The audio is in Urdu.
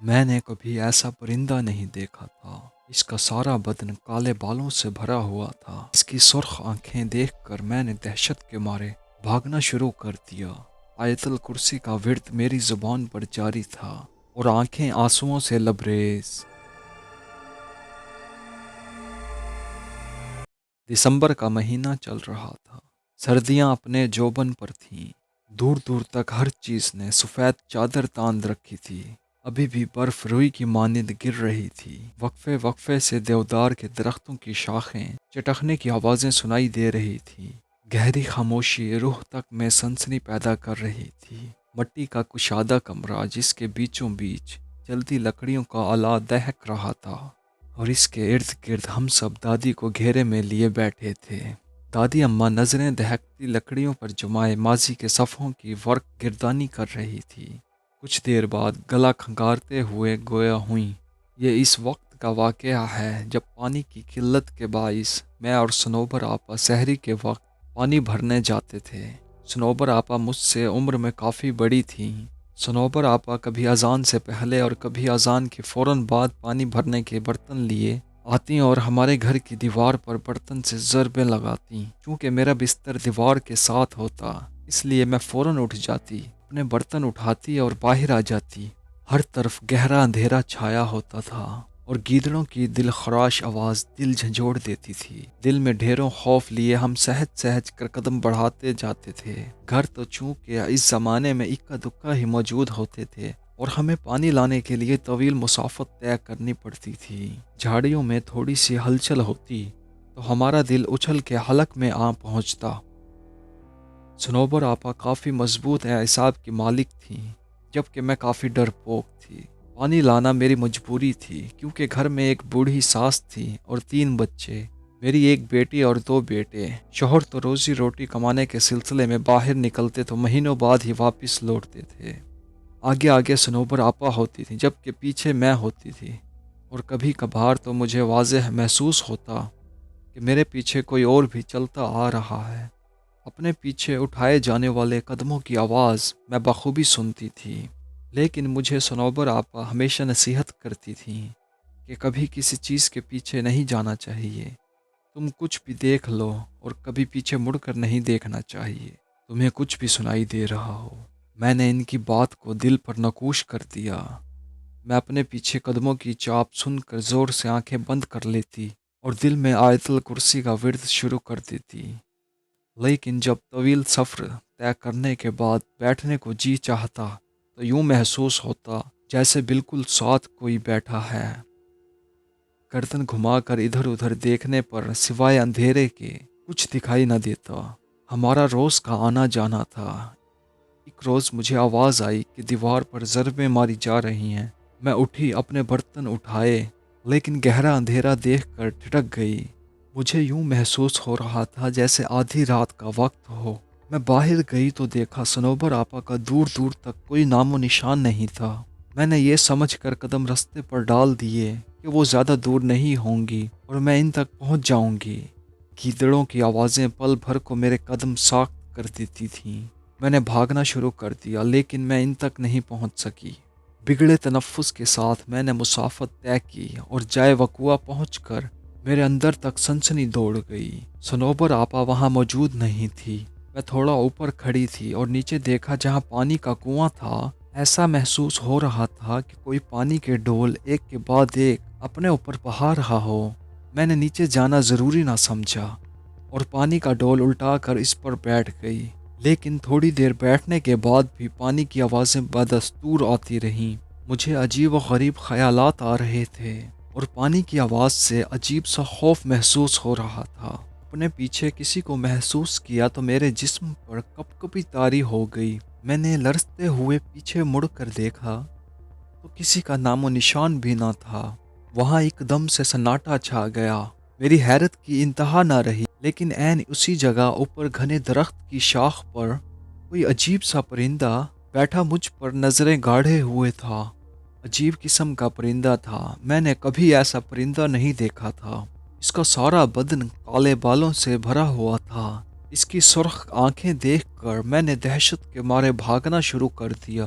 میں نے کبھی ایسا پرندہ نہیں دیکھا تھا۔ اس کا سارا بدن کالے بالوں سے بھرا ہوا تھا۔ اس کی سرخ آنکھیں دیکھ کر میں نے دہشت کے مارے بھاگنا شروع کر دیا۔ آیت الکرسی کا ورد میری زبان پر جاری تھا اور آنکھیں آنسوؤں سے لبریز۔ دسمبر کا مہینہ چل رہا تھا۔ سردیاں اپنے جوبن پر تھیں۔ دور دور تک ہر چیز نے سفید چادر تان رکھی تھی۔ ابھی بھی برف روئی کی مانند گر رہی تھی۔ وقفے وقفے سے دیودار کے درختوں کی شاخیں چٹکنے کی آوازیں سنائی دے رہی تھی۔ گہری خاموشی روح تک میں سنسنی پیدا کر رہی تھی۔ مٹی کا کشادہ کمرہ جس کے بیچوں بیچ جلتی لکڑیوں کا آلہ دہک رہا تھا، اور اس کے ارد گرد ہم سب دادی کو گھیرے میں لیے بیٹھے تھے۔ دادی اماں نظریں دہکتی لکڑیوں پر جمائے ماضی کے صفحوں کی ورق گردانی کر رہی تھی۔ کچھ دیر بعد گلا کھنگارتے ہوئے گویا ہوئیں، یہ اس وقت کا واقعہ ہے جب پانی کی قلت کے باعث میں اور سنوبر آپا سحری کے وقت پانی بھرنے جاتے تھے۔ سنوبر آپا مجھ سے عمر میں کافی بڑی تھیں۔ سنوبر آپا کبھی اذان سے پہلے اور کبھی اذان کے فوراً بعد پانی بھرنے کے برتن لیے آتی اور ہمارے گھر کی دیوار پر برتن سے ضربیں لگاتی۔ چونکہ میرا بستر دیوار کے ساتھ ہوتا، اس لیے میں فوراً اٹھ جاتی، اپنے برتن اٹھاتی اور باہر آ جاتی۔ ہر طرف گہرا اندھیرا چھایا ہوتا تھا اور گیدڑوں کی دل خراش آواز دل جھنجھوڑ دیتی تھی۔ دل میں ڈھیروں خوف لیے ہم سہج سہج کر قدم بڑھاتے جاتے تھے۔ گھر تو چونکہ اس زمانے میں اکا دکا ہی موجود ہوتے تھے اور ہمیں پانی لانے کے لیے طویل مسافت طے کرنی پڑتی تھی۔ جھاڑیوں میں تھوڑی سی ہلچل ہوتی تو ہمارا دل اچھل کے حلق میں آ پہنچتا۔ سنوبر آپا کافی مضبوط اعصاب کی مالک تھیں، جبکہ میں کافی ڈرپوک تھی۔ پانی لانا میری مجبوری تھی کیونکہ گھر میں ایک بوڑھی ساس تھی اور 3 بچے، میری ایک بیٹی اور 2 بیٹے۔ شوہر تو روزی روٹی کمانے کے سلسلے میں باہر نکلتے تو مہینوں بعد ہی واپس لوٹتے تھے۔ آگے آگے سنوبر آپا ہوتی تھی جبکہ پیچھے میں ہوتی تھی، اور کبھی کبھار تو مجھے واضح محسوس ہوتا کہ میرے پیچھے کوئی اور بھی چلتا آ رہا ہے۔ اپنے پیچھے اٹھائے جانے والے قدموں کی آواز میں بخوبی سنتی تھی، لیکن مجھے سنوبر آپا ہمیشہ نصیحت کرتی تھیں کہ کبھی کسی چیز کے پیچھے نہیں جانا چاہیے۔ تم کچھ بھی دیکھ لو اور کبھی پیچھے مڑ کر نہیں دیکھنا چاہیے، تمہیں کچھ بھی سنائی دے رہا ہو۔ میں نے ان کی بات کو دل پر نقوش کر دیا۔ میں اپنے پیچھے قدموں کی چاپ سن کر زور سے آنکھیں بند کر لیتی اور دل میں آیت الکرسی کا ورد شروع کر دیتی۔ لیکن جب طویل سفر طے کرنے کے بعد بیٹھنے کو جی چاہتا تو یوں محسوس ہوتا جیسے بالکل ساتھ کوئی بیٹھا ہے۔ گردن گھما کر ادھر ادھر دیکھنے پر سوائے اندھیرے کے کچھ دکھائی نہ دیتا۔ ہمارا روز کا آنا جانا تھا۔ ایک روز مجھے آواز آئی کہ دیوار پر ضربیں ماری جا رہی ہیں۔ میں اٹھی، اپنے برتن اٹھائے، لیکن گہرا اندھیرا دیکھ کر ٹھٹک گئی۔ مجھے یوں محسوس ہو رہا تھا جیسے آدھی رات کا وقت ہو۔ میں باہر گئی تو دیکھا سنوبر آپا کا دور دور تک کوئی نام و نشان نہیں تھا۔ میں نے یہ سمجھ کر قدم رستے پر ڈال دیے کہ وہ زیادہ دور نہیں ہوں گی اور میں ان تک پہنچ جاؤں گی۔ گیدڑوں کی آوازیں پل بھر کو میرے قدم ساخت کر دیتی تھیں۔ میں نے بھاگنا شروع کر دیا، لیکن میں ان تک نہیں پہنچ سکی۔ بگڑے تنفس کے ساتھ میں نے مسافت طے کی اور جائے وقوع پہنچ کر میرے اندر تک سنسنی دوڑ گئی۔ سنوبر آپا وہاں موجود نہیں تھی۔ میں تھوڑا اوپر کھڑی تھی اور نیچے دیکھا جہاں پانی کا کنواں تھا۔ ایسا محسوس ہو رہا تھا کہ کوئی پانی کے ڈول ایک کے بعد ایک اپنے اوپر بہا رہا ہو۔ میں نے نیچے جانا ضروری نہ سمجھا اور پانی کا ڈول الٹا کر اس پر بیٹھ گئی، لیکن تھوڑی دیر بیٹھنے کے بعد بھی پانی کی آوازیں بدستور آتی رہیں۔ مجھے عجیب و غریب خیالات آ رہے تھے اور پانی کی آواز سے عجیب سا خوف محسوس ہو رہا تھا۔ اپنے پیچھے کسی کو محسوس کیا تو میرے جسم پر کپ کپی طاری ہو گئی۔ میں نے لرزتے ہوئے پیچھے مڑ کر دیکھا تو کسی کا نام و نشان بھی نہ تھا۔ وہاں ایک دم سے سناٹا چھا گیا۔ میری حیرت کی انتہا نہ رہی، لیکن عین اسی جگہ اوپر گھنے درخت کی شاخ پر کوئی عجیب سا پرندہ بیٹھا مجھ پر نظریں گاڑے ہوئے تھا۔ عجیب قسم کا پرندہ تھا، میں نے کبھی ایسا پرندہ نہیں دیکھا تھا۔ اس کا سارا بدن کالے بالوں سے بھرا ہوا تھا۔ اس کی سرخ آنکھیں دیکھ کر میں نے دہشت کے مارے بھاگنا شروع کر دیا۔